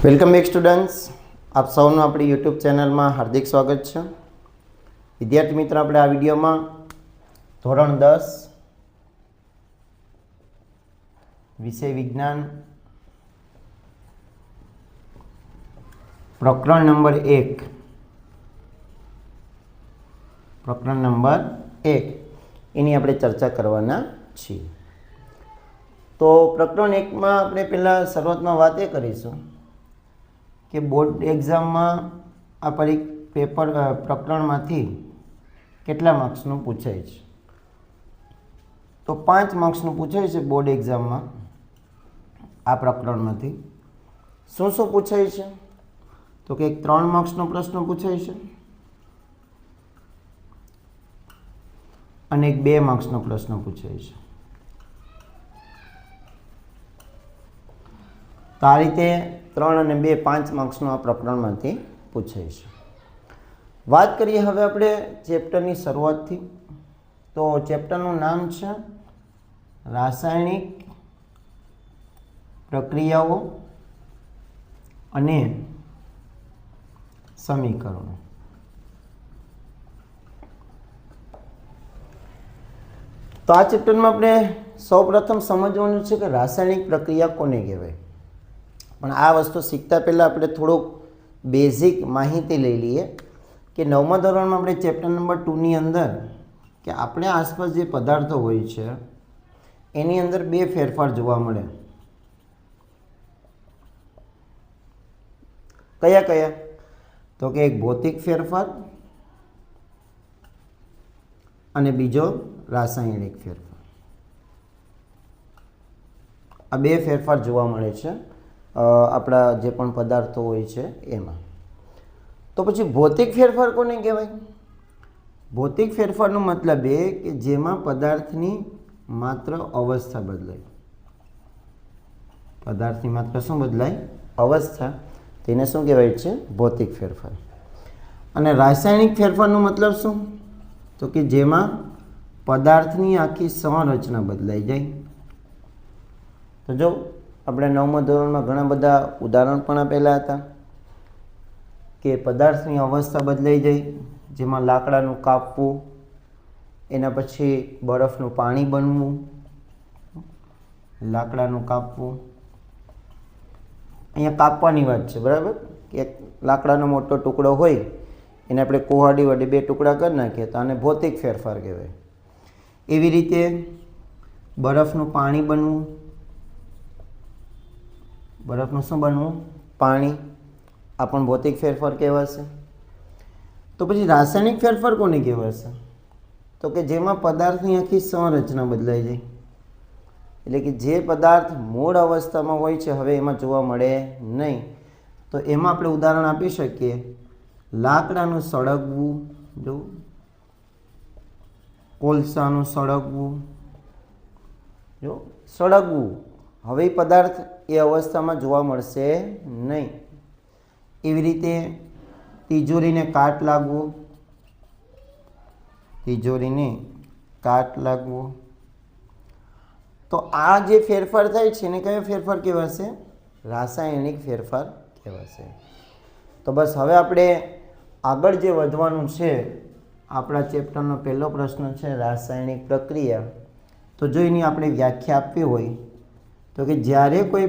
Welcome back students, આપ સૌનું આપણી યુટ્યુબ ચેનલમાં હાર્દિક સ્વાગત છે. વિદ્યાર્થી મિત્રો, આપણે આ વિડીયોમાં ધોરણ 10 વિષય વિજ્ઞાન પ્રકરણ નંબર 1 એની આપણે ચર્ચા કરવાના છીએ. તો પ્રકરણ 1માં આપણે પહેલાં શરૂઆતમાં વાત એ કરીશું કે બોર્ડ એક્ઝામમાં આ પ્રકરણમાંથી કેટલા માર્ક્સનું પૂછાય છે. તો 5 માર્ક્સનું પૂછાય છે બોર્ડ એક્ઝામમાં. આ પ્રકરણમાંથી શું શું પૂછાય છે? તો કે 3 માર્ક્સનો પ્રશ્ન પૂછાય છે અને 2 માર્ક્સનો પ્રશ્ન પૂછાય છે. તો આ રીતે 3 અને 2 5 માર્ક્સનું આ પ્રકરણમાંથી પૂછાય છે. વાત કરીએ હવે આપણે ચેપ્ટરની શરૂઆતથી. તો ચેપ્ટરનું નામ છે રાસાયણિક પ્રક્રિયાઓ અને સમીકરણો. તો આ ચેપ્ટરમાં આપણે સૌપ્રથમ સમજવાનું છે કે રાસાયણિક પ્રક્રિયા કોને કહેવાય. પણ આ વસ્તુ શીખતા પહેલાં આપણે થોડુંક બેઝિક માહિતી લઈ લઈએ કે 9મા ધોરણમાં આપણે ચેપ્ટર નંબર 2ની અંદર કે આપણે આસપાસ જે પદાર્થો હોય છે એની અંદર 2 ફેરફાર જોવા મળે. કયા કયા? તો કે એક ભૌતિક ફેરફાર અને બીજો રાસાયણિક ફેરફાર. આ 2 ફેરફાર જોવા મળે છે આપણા જે પણ પદાર્થો હોય છે એમાં. તો પછી ભૌતિક ફેરફાર કોને કહેવાય? ભૌતિક ફેરફારનો મતલબ એ કે જેમાં પદાર્થની માત્ર અવસ્થા બદલાય. પદાર્થની માત્ર શું બદલાય? અવસ્થા. તેને શું કહેવાય છે? ભૌતિક ફેરફાર. અને રાસાયણિક ફેરફારનો મતલબ શું? તો કે જેમાં પદાર્થની આખી સંરચના બદલાઈ જાય. તો જો આપણે 9મા ધોરણમાં ઘણા બધા ઉદાહરણ પણ આપેલા હતા કે પદાર્થની અવસ્થા બદલાઈ જાય, જેમાં લાકડાનું કાપવું, એના પછી બરફનું પાણી બનવું. લાકડાનું કાપવું, અહીંયા કાપવાની વાત છે, બરાબર? કે લાકડાનો મોટો ટુકડો હોય એને આપણે કુહાડી વડે 2 ટુકડા કરી નાખીએ તો આને ભૌતિક ફેરફાર કહેવાય. એવી રીતે બરફનું પાણી બનવું, બરફનું શું બનવું? પાણી. આ પણ ભૌતિક ફેરફાર કહેવાશે. તો પછી રાસાયણિક ફેરફાર કોને કહેવાશે? તો કે જેમાં પદાર્થની આખી સંરચના બદલાઈ જાય. એટલે કે જે પદાર્થ મૂળ અવસ્થામાં હોય છે હવે એમાં જોવા મળે નહીં. તો એમાં આપણે ઉદાહરણ આપી શકીએ લાકડાનું સળગવું, જો કોલસાનું સળગવું, જો સળગવું. હવે પદાર્થ એ અવસ્થામાં જોવા મળશે નહીં. એવી રીતે તિજોરીને કાટ લાગવું, તિજોરીને કાટ લાગવું. તો આ જે ફેરફાર થાય છે એને કયો ફેરફાર કહેવાશે? રાસાયણિક ફેરફાર કહેવાશે. તો બસ હવે આપણે આગળ જે વધવાનું છે, આપણા ચેપ્ટરનો પહેલો પ્રશ્ન છે રાસાયણિક પ્રક્રિયા. તો જો એની આપણે વ્યાખ્યા આપવી હોય તો કે જ્યારે કોઈ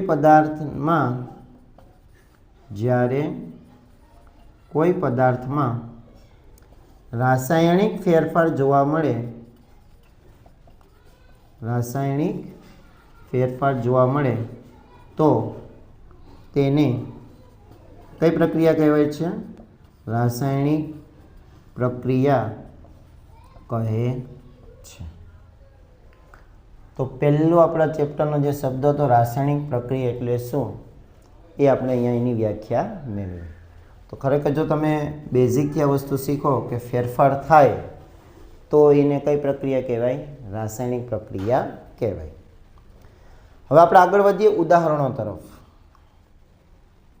પદાર્થમાં રાસાયણિક ફેરફાર જોવા મળે, રાસાયણિક ફેરફાર જોવા મળે તો તેને કઈ પ્રક્રિયા કહેવાય છે? રાસાયણિક પ્રક્રિયા કહે છે. તો પહેલો આપણા ચેપ્ટરનો જે શબ્દ હતો રાસાયણિક પ્રક્રિયા એટલે શું, એ આપણે અહીંયા એની વ્યાખ્યા મેળવી. તો ખરેખર જો તમે બેઝિકથી આ વસ્તુ શીખો કે ફેરફાર થાય તો એને કઈ પ્રક્રિયા કહેવાય? રાસાયણિક પ્રક્રિયા કહેવાય. હવે આપણે આગળ વધીએ ઉદાહરણો તરફ.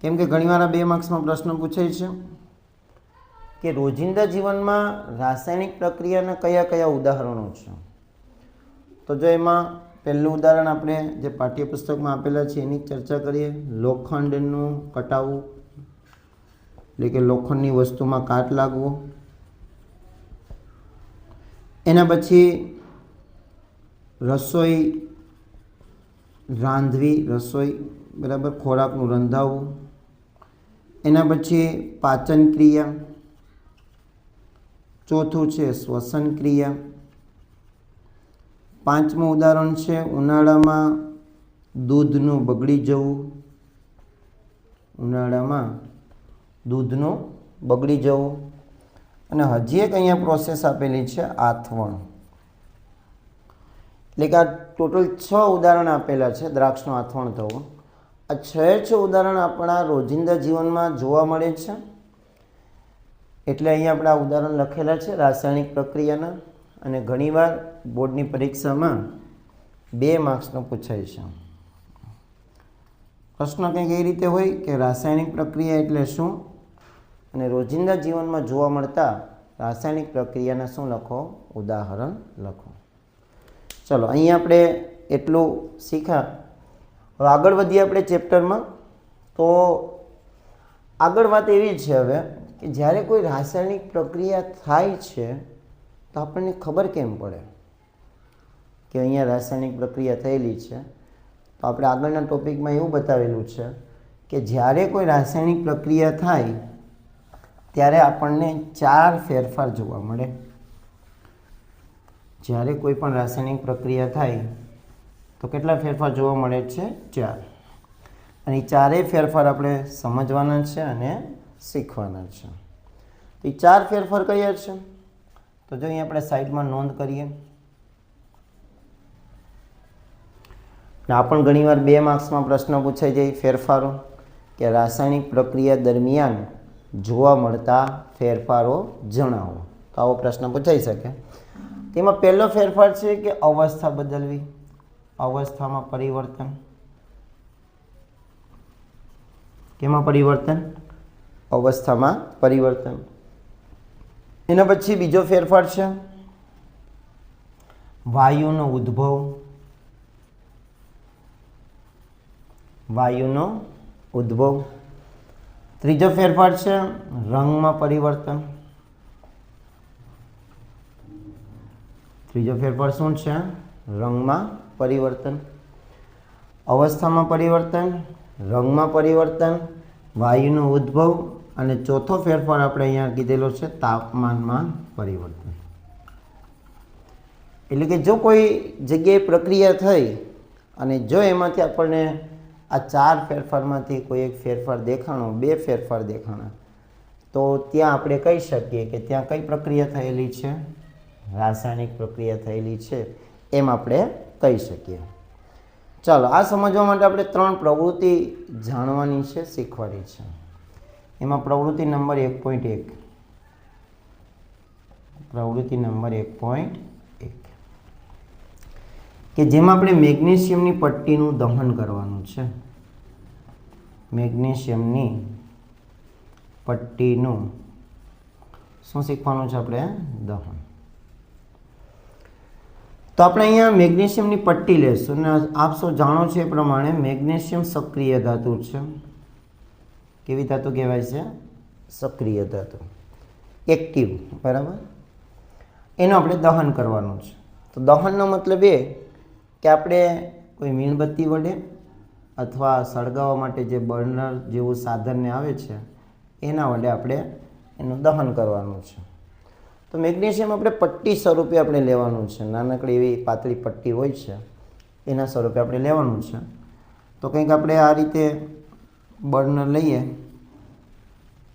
કેમ કે ઘણીવાર આ 2 માર્ક્સમાં પ્રશ્ન પૂછાય છે કે રોજિંદા જીવનમાં રાસાયણિક પ્રક્રિયાના કયા કયા ઉદાહરણો છે. તો જો એમાં પહેલું ઉદાહરણ આપણે જે પાઠ્યપુસ્તકમાં આપેલા છે એની ચર્ચા કરીએ. લોખંડનું કટાવવું એટલે કે લોખંડની વસ્તુમાં કાટ લાગવો. એના પછી રસોઈ રાંધવી, રસોઈ બરાબર, ખોરાકનું રંધાવવું. એના પછી પાચન ક્રિયા. ચોથું છે શ્વસન ક્રિયા. પાંચમું ઉદાહરણ છે ઉનાળામાં દૂધનું બગડી જવું. ઉનાળામાં દૂધનું બગડી જવું. અને હજી એક અહીંયા પ્રોસેસ આપેલી છે આથવણ. એટલે કે આ ટોટલ 6 ઉદાહરણ આપેલા છે દ્રાક્ષનું આથવણ થવું. આ 6 ઉદાહરણ આપણા રોજિંદા જીવનમાં જોવા મળે છે. એટલે અહીંયા આપણે આ ઉદાહરણ લખેલા છે રાસાયણિક પ્રક્રિયાના. અને ઘણીવાર બોર્ડની પરીક્ષામાં 2 માર્ક્સનો પૂછાય છે. પ્રશ્ન કંઈક એ રીતે હોય કે રાસાયણિક પ્રક્રિયા એટલે શું, અને રોજિંદા જીવનમાં જોવા મળતા રાસાયણિક પ્રક્રિયાના શું લખો, ઉદાહરણ લખો. ચલો અહીંયા આપણે એટલું શીખ્યા. હવે આગળ વધીએ આપણે ચેપ્ટરમાં. તો આગળ વાત એવી છે હવે કે જ્યારે કોઈ રાસાયણિક પ્રક્રિયા થાય છે તો આપણને ખબર કેમ પડે કે અહીંયા રાસાયણિક પ્રક્રિયા થયેલી છે. તો આપણે આગળના ટોપિકમાં એવું બતાવેલું છે કે જ્યારે કોઈ રાસાયણિક પ્રક્રિયા થાય ત્યારે આપણને 4 ફેરફાર જોવા મળે. જ્યારે કોઈ પણ રાસાયણિક પ્રક્રિયા થાય તો કેટલા ફેરફાર જોવા મળે છે? 4. અને એ 4 ફેરફાર આપણે સમજવાના છે અને શીખવાના છે. તો એ 4 ફેરફાર કયા છે? તો જો અહીં આપણે સાઈડમાં નોંધ કરીએ. આ પણ ઘણીવાર 2 માર્ક્સમાં પ્રશ્ન પૂછાઈ જાય ફેરફારો, કે રાસાયણિક પ્રક્રિયા દરમિયાન જોવા મળતા ફેરફારો જણાવો. તો આવો પ્રશ્ન પૂછાઈ શકે. તેમાં પહેલો ફેરફાર છે કે અવસ્થા બદલવી, અવસ્થામાં પરિવર્તન. કેમાં પરિવર્તન? અવસ્થામાં પરિવર્તન. એના પછી બીજો ફેરફાર છે વાયુનો ઉદ્ભવ, વાયુનો ઉદ્ભવ. ત્રીજો ફેરફાર છે રંગમાં પરિવર્તન. ત્રીજો ફેરફાર શું છે? રંગમાં પરિવર્તન. અવસ્થામાં પરિવર્તન, રંગમાં પરિવર્તન, વાયુનો ઉદ્ભવ, અને ચોથો ફેરફાર આપણે અહીંયા કીધેલો છે તાપમાનમાં પરિવર્તન. એટલે કે જો કોઈ જગ્યાએ પ્રક્રિયા થઈ અને જો એમાંથી આપણને આ 4 ફેરફારમાંથી કોઈ એક ફેરફાર દેખાણો, 2 ફેરફાર દેખાણા, તો ત્યાં આપણે કહી શકીએ કે ત્યાં કઈ પ્રક્રિયા થયેલી છે? રાસાયણિક પ્રક્રિયા થયેલી છે એમ આપણે કહી શકીએ. ચાલો, આ સમજવા માટે આપણે 3 પ્રવૃત્તિ જાણવાની છે, શીખવાની છે. એમાં પ્રવૃત્તિ નંબર 1.1, પ્રવૃત્તિ નંબર 1.1 કે જેમાં આપણે મેગ્નેશિયમની પટ્ટીનું દહન કરવાનું છે. મેગ્નેશિયમની પટ્ટીનું શું શીખવાનું છે આપણે? દહન. તો આપણે અહીંયા મેગ્નેશિયમની પટ્ટી લેશું અને આપ સૌ જાણો છો એ પ્રમાણે મેગ્નેશિયમ સક્રિય ધાતુ છે. કેવી ધાતુ કહેવાય છે? સક્રિય ધાતુ, એક્ટિવ, બરાબર. એનું આપણે દહન કરવાનું છે. તો દહનનો મતલબ એ કે આપણે કોઈ મીણબત્તી વડે અથવા સળગાવવા માટે જે બર્નર જેવું સાધનને આવે છે એના વડે આપણે એનું દહન કરવાનું છે. તો મેગ્નેશિયમ આપણે પટ્ટી સ્વરૂપે આપણે લેવાનું છે. નાનકડી એવી પાતળી પટ્ટી હોય છે એના સ્વરૂપે આપણે લેવાનું છે. તો કંઈક આપણે આ રીતે બર્નર લઈએ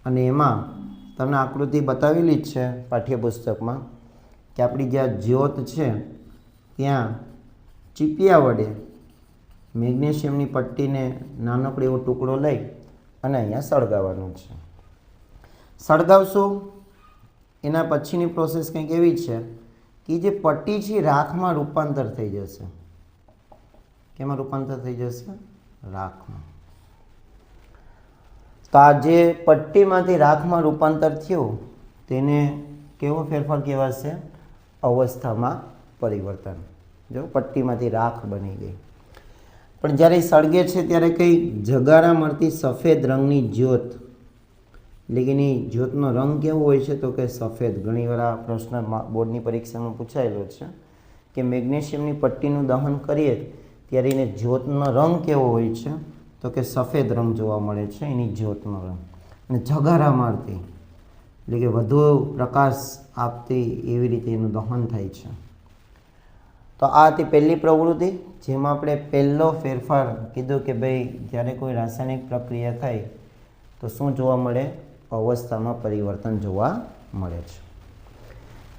અને એમાં તમને આકૃતિ બતાવેલી જ છે પાઠ્યપુસ્તકમાં કે આપણી જે જ્યોત છે ત્યાં ચીપિયા વડે મેગ્નેશિયમની પટ્ટીને નાનકડો એવો ટુકડો લઈ અને અહીંયા સળગાવવાનું છે. સળગાવશું એના પછીની પ્રોસેસ કંઈક એવી છે કે જે પટ્ટી છે રાખમાં રૂપાંતર થઈ જશે. કેમાં રૂપાંતર થઈ જશે? રાખમાં. તો આ જે પટ્ટીમાંથી રાખમાં રૂપાંતર થયું તેને કેવો ફેરફાર કહેવાશે? અવસ્થામાં પરિવર્તન. જો પટ્ટીમાંથી રાખ બની ગઈ. પણ જ્યારે સળગે છે ત્યારે કઈ જગારા મળતી સફેદ રંગની જ્યોત, એટલે કે એની જ્યોતનો રંગ કેવો હોય છે? તો કે સફેદ. ઘણીવાર આ પ્રશ્ન બોર્ડની પરીક્ષામાં પૂછાયેલો છે કે મેગ્નેશિયમની પટ્ટીનું દહન કરીએ ત્યારે એને જ્યોતનો રંગ કેવો હોય છે? તો કે સફેદ રંગ જોવા મળે છે એની જ્યોતનો રંગ. અને જગારા મારતી એટલે કે વધુ પ્રકાશ આપતી એવી રીતે એનું દહન થાય છે. તો આ હતી પહેલી પ્રવૃત્તિ, જેમાં આપણે પહેલો ફેરફાર કીધું કે ભાઈ જ્યારે કોઈ રાસાયણિક પ્રક્રિયા થાય તો શું જોવા મળે? અવસ્થામાં પરિવર્તન જોવા મળે છે.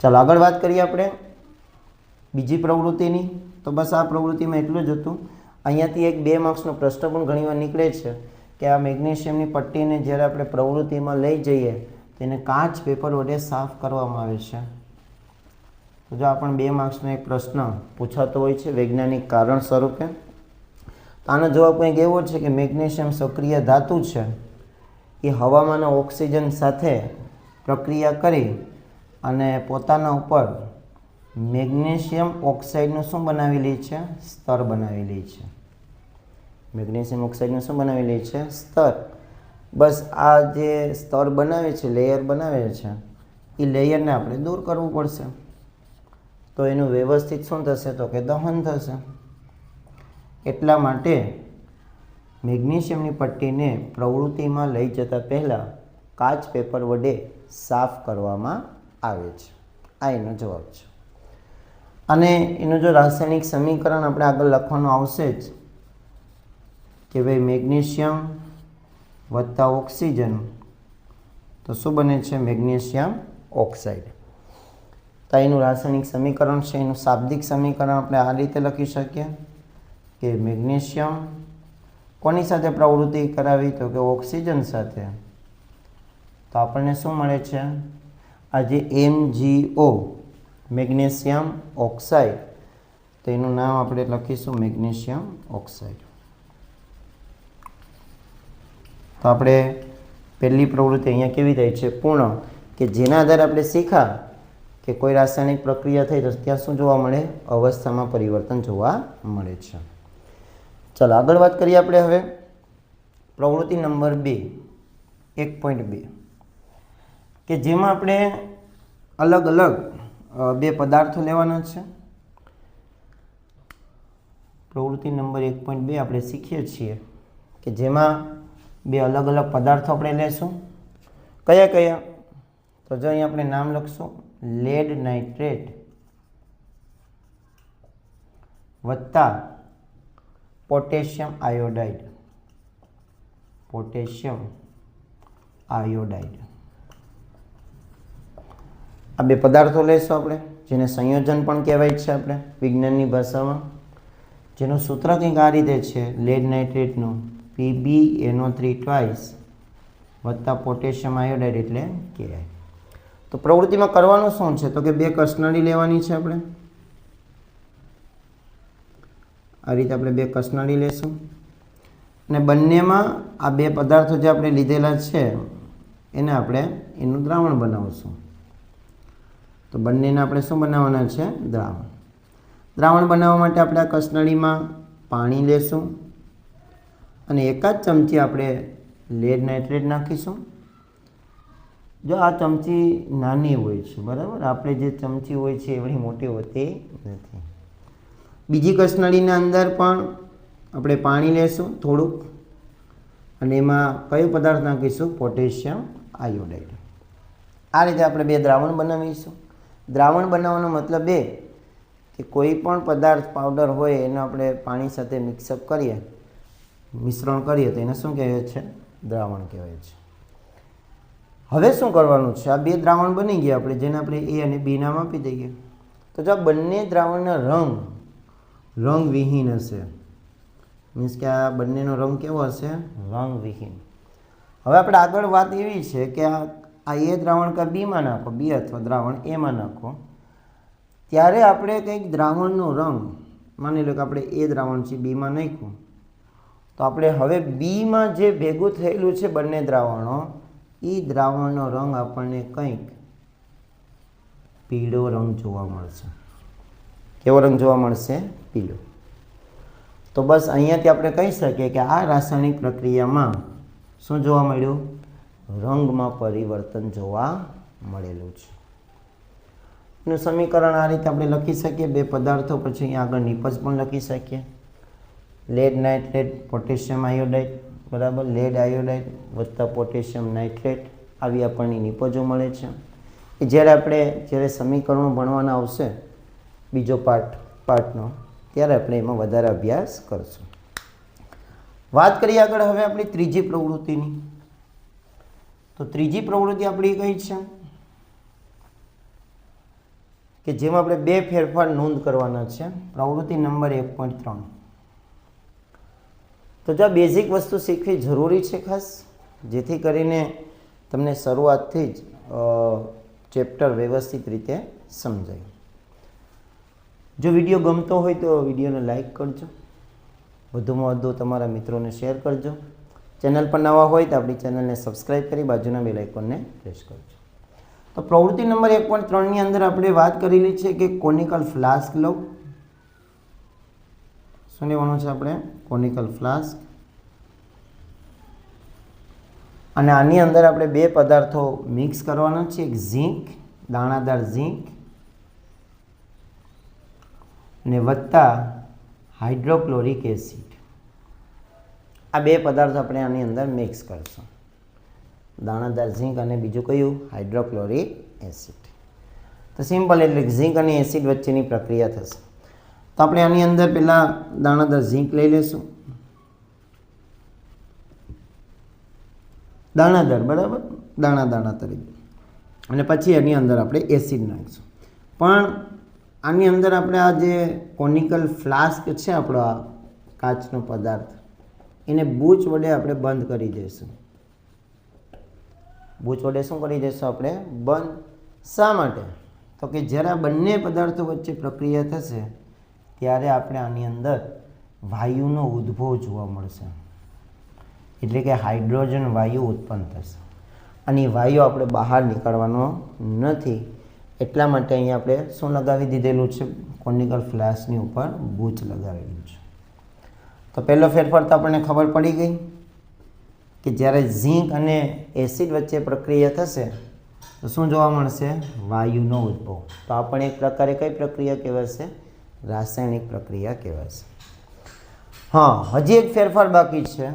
ચાલો આગળ વાત કરીએ આપણે બીજી પ્રવૃત્તિની. તો બસ આ પ્રવૃત્તિમાં એટલું જ હતું. અહીંયાથી એક 2 માર્ક્સનો પ્રશ્ન પણ ઘણીવાર નીકળે છે કે આ મેગ્નેશિયમની પટ્ટીને જ્યારે આપણે પ્રવૃત્તિમાં લઈ જઈએ તેને કાચ પેપર વડે સાફ કરવામાં આવે છે. તો જો આ પણ 2 માર્ક્સનો એક પ્રશ્ન પૂછાતો હોય છે વૈજ્ઞાનિક કારણ સ્વરૂપે. તો આનો જવાબ કંઈક એવો છે કે મેગ્નેશિયમ સક્રિય ધાતુ છે, એ હવામાંના ઓક્સિજન સાથે પ્રક્રિયા કરી અને પોતાના ઉપર મેગ્નેશિયમ ઓક્સાઇડનું શું બનાવી લે છે? સ્તર બનાવી લે છે. મેગ્નેશિયમ ઓક્સાઇડનું શું બનાવી લે છે? સ્તર. બસ આ જે સ્તર બનાવે છે, લેયર બનાવે છે, એ લેયરને આપણે દૂર કરવું પડશે. તો એનું વ્યવસ્થિત શું થશે? તો કે દહન થશે. એટલા માટે મેગ્નેશિયમની પટ્ટીને પ્રવૃત્તિમાં લઈ જતા પહેલાં કાચ પેપર વડે સાફ કરવામાં આવે છે. આ એનો જવાબ છે. અને એનું જો રાસાયણિક સમીકરણ આપણે આગળ લખવાનું આવશે જ કે ભાઈ મેગ્નેશિયમ વત્તા ઓક્સિજન તો શું બને છે? Magnesium oxide. તો એનું રાસાયણિક સમીકરણ છે, એનું શાબ્દિક સમીકરણ આપણે આ રીતે લખી શકીએ કે મેગ્નેશિયમ કોની સાથે પ્રવૃત્તિ કરાવી? તો કે ઓક્સિજન સાથે. તો આપણને શું મળે છે? આ જે MgO મેગ્નેશિયમ ઓક્સાઇડ, તો એનું નામ આપણે લખીશું મેગ્નેશિયમ ઓક્સાઇડ. તો આપણે પહેલી પ્રવૃત્તિ અહીંયા કેવી થાય છે? પૂર્ણ. કે જેના આધારે આપણે શીખ્યા કે કોઈ રાસાયણિક પ્રક્રિયા થઈ તો ત્યાં શું જોવા મળે? અવસ્થામાં પરિવર્તન જોવા મળે છે. ચાલો આગળ વાત કરીએ આપણે હવે પ્રવૃત્તિ નંબર 2 1.2 કે જેમાં આપણે અલગ અલગ 2 પદાર્થો લેવાના છે. પ્રવૃત્તિ નંબર 1.2 આપણે શીખીએ છીએ કે જેમાં 2 અલગ અલગ પદાર્થો આપણે લેશું. કયા કયા? તો જો અહીં આપણે નામ લખશું લેડ નાઇટ્રેટ વત્તા પોટેશિયમ આયોડાઇડ. પોટેશિયમ આયોડાઇડ આ 2 પદાર્થો લઈશું આપણે, જેને સંયોજન પણ કહેવાય છે આપણે વિજ્ઞાનની ભાષામાં. જેનું સૂત્ર કંઈક આ રીતે છે લેડ નાઇટ્રેટનું PbNO3 ટ્વાઇસ વત્તા પોટેશિયમ આયોડાઇડ એટલે Ki. તો પ્રવૃત્તિમાં કરવાનું શું છે? તો કે 2 કસનળી લેવાની છે આપણે. આ રીતે આપણે 2 કસનળી લેશું અને બંનેમાં આ 2 પદાર્થો જે આપણે લીધેલા છે એને આપણે એનું દ્રાવણ બનાવશું. તો બંનેને આપણે શું બનાવવાના છે? દ્રાવણ. દ્રાવણ બનાવવા માટે આપણે આ કસનળીમાં પાણી લેશું અને 1 જ ચમચી આપણે લેડ નાઇટ્રેટ નાખીશું. જો આ ચમચી નાની હોય છે, બરાબર, આપણે જે ચમચી હોય છે એવડી મોટી હોતી નથી. બીજી કસનળીના અંદર પણ આપણે પાણી લેશું થોડુંક અને એમાં કયો પદાર્થ નાખીશું? Potassium iodide. આ રીતે આપણે 2 દ્રાવણ બનાવીશું. દ્રાવણ બનાવવાનો મતલબ એ કે કોઈ પણ પદાર્થ પાવડર હોય એને આપણે પાણી સાથે મિક્સઅપ કરીએ, મિશ્રણ કરીએ તો એને શું કહેવાય છે? દ્રાવણ કહેવાય છે. હવે શું કરવાનું છે? આ 2 દ્રાવણ બની ગયા આપણે, જેને આપણે A અને B નામ આપી દઈએ. તો જો આ બંને દ્રાવણના રંગવિહીન હશે, મીન્સ કે આ બંનેનો રંગ કેવો હશે? રંગવિહીન. હવે આપણે આગળ વાત એવી છે કે આ A દ્રાવણ કા Bમાં નાખો, B અથવા દ્રાવણ Aમાં નાખો, ત્યારે આપણે કંઈક દ્રાવણનો રંગ, માની લો કે આપણે A દ્રાવણ છે Bમાં નાખ્યું, તો આપણે હવે Bમાં જે ભેગું થયેલું છે બંને દ્રાવણો, એ દ્રાવણનો રંગ આપણને કંઈક પીળો રંગ જોવા મળશે. કેવો રંગ જોવા મળશે? પીળો. તો બસ અહીંયાથી આપણે કહી શકીએ કે આ રાસાયણિક પ્રક્રિયામાં શું જોવા મળ્યું? રંગમાં પરિવર્તન જોવા મળેલું છે. એનું સમીકરણ આ રીતે આપણે લખી શકીએ. બે પદાર્થો પછી અહીંયા આગળ નિપજ પણ લખી શકીએ. લેડ નાઇટ્રેટ પોટેશિયમ આયોડાઇડ બરાબર, લેડ આયોડાઇડ વત્તા પોટેશિયમ નાઇટ્રેટ આવી આપણને નિપજો મળે છે. એ જ્યારે સમીકરણો ભણવાના આવશે બીજો પાર્ટનો ત્યારે આપણે એમાં વધારે અભ્યાસ કરશું. વાત કરીએ આગળ હવે આપણી ત્રીજી પ્રવૃત્તિની. તો ત્રીજી પ્રવૃત્તિ આપણી કઈ છે કે જેમાં આપણે બે ફેરફાર નોંધ કરવાના છે. પ્રવૃત્તિ નંબર 1.3. તો જો બેઝિક વસ્તુ શીખવી જરૂરી છે ખાસ, જેથી કરીને તમને શરૂઆતથી જ ચેપ્ટર વ્યવસ્થિત રીતે સમજાય. જો વિડીયો ગમતો હોય તો વિડીયોને લાઈક કરજો, વધુમાં વધુ તમારા મિત્રોને શેર કરજો. ચેનલ પર નવા હોય તો આપણી ચેનલને સબસ્ક્રાઈબ કરી બાજુના બેલ આઇકોનને પ્રેસ કરજો. તો પ્રવૃત્તિ નંબર 1.3ની અંદર આપણે વાત કરેલી છે કે કોનિકલ ફ્લાસ્ક લો. શું લેવાનું છે આપણે? Conical flask. અને આની અંદર આપણે બે પદાર્થો મિક્સ કરવાના છે. એક ઝીંક, દાણાદાર ઝીંક ને વત્તા હાઇડ્રોક્લોરિક એસિડ. આ બે પદાર્થ આપણે આની અંદર મિક્સ કરશું. દાણાદાર ઝીંક અને બીજું કયું? Hydrochloric acid. તો સિમ્પલ એટલે ઝીંક અને એસિડ વચ્ચેની પ્રક્રિયા થશે. તો આપણે આની અંદર પહેલાં દાણાદાર ઝીંક લઈ લઈશું. દાણાદાર બરાબર, દાણા તરીકે. અને પછી એની અંદર આપણે એસિડ નાખીશું. પણ આની અંદર આપણે આ જે કોનિકલ ફ્લાસ્ક છે આપણો આ કાચનો પદાર્થ, એને બૂચ વડે આપણે બંધ કરી દઈશું. બૂચ વડે શું કરી દઈશું આપણે? બંધ. શા માટે? તો કે જ્યારે આ બંને પદાર્થો વચ્ચે પ્રક્રિયા થશે ત્યારે આપણે આની અંદર વાયુનો ઉદ્ભવ જોવા મળશે. એટલે કે હાઇડ્રોજન વાયુ ઉત્પન્ન થશે. અને વાયુ આપણે બહાર નીકળવાનો નથી. એટલા માટે અહીંયા આપણે શું લગાવી દીધેલું છે? કોનિકલ ફ્લાસ્કની ઉપર બૂચ લગાવેલું છે. તો પહેલો ફેરફાર તો આપણને ખબર પડી ગઈ કે જ્યારે ઝીંક અને એસિડ વચ્ચે પ્રક્રિયા થશે તો શું જોવા મળશે? વાયુનો ઉદ્ભવ. તો આ પણ એક પ્રકારે કઈ પ્રક્રિયા કહેવાશે? રાસાયણિક પ્રક્રિયા કહેવાશે. હા, હજી એક ફેરફાર બાકી છે.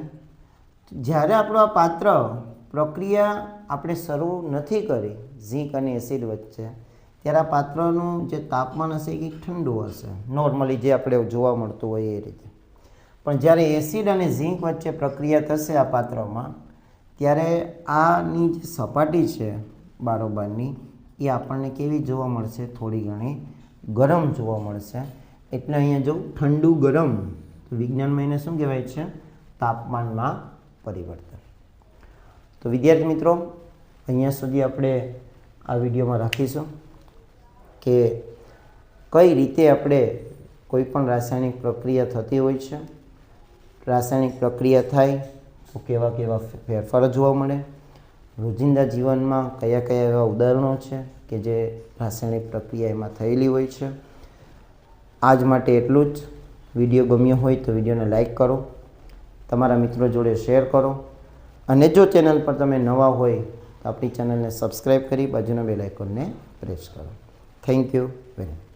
જ્યારે આપણું આ પાત્ર પ્રક્રિયા આપણે શરૂ નથી કરી ઝીંક અને એસિડ વચ્ચે, ત્યારે આ પાત્રનું જે તાપમાન હશે એ ઠંડુ હશે, નોર્મલી જે આપણે જોવા મળતું હોય એ રીતે. પણ જ્યારે એસિડ અને ઝીંક વચ્ચે પ્રક્રિયા થશે આ પાત્રમાં, ત્યારે આની જે સપાટી છે બારોબારની એ આપણને કેવી જોવા મળશે? થોડી ઘણી ગરમ જોવા મળશે. એટલે અહીંયા જો ઠંડુ ગરમ, તો વિજ્ઞાનમાં એને શું કહેવાય છે? તાપમાનમાં પરિવર્તન. તો વિદ્યાર્થી મિત્રો, અહીંયા સુધી આપણે આ વિડીયોમાં રાખીશું કે કઈ રીતે આપણે કોઈ પણ રાસાયણિક પ્રક્રિયા થતી હોય છે, રાસાયણિક પ્રક્રિયા થાય તો કેવા કેવા ફેરફારો જોવા મળે, રોજિંદા જીવનમાં કયા કયા એવા ઉદાહરણો છે કે જે રાસાયણિક પ્રક્રિયા એમાં થયેલી હોય છે. આજ માટે એટલું જ. વિડીયો ગમ્યો હોય તો વિડીયોને લાઈક કરો, તમારા મિત્રો જોડે શેર કરો, અને જો ચેનલ પર તમે નવા હોય તો આપણી ચેનલને સબસ્ક્રાઈબ કરી બાજુના બેલ આઇકોનને પ્રેસ કરો. Thank you very much.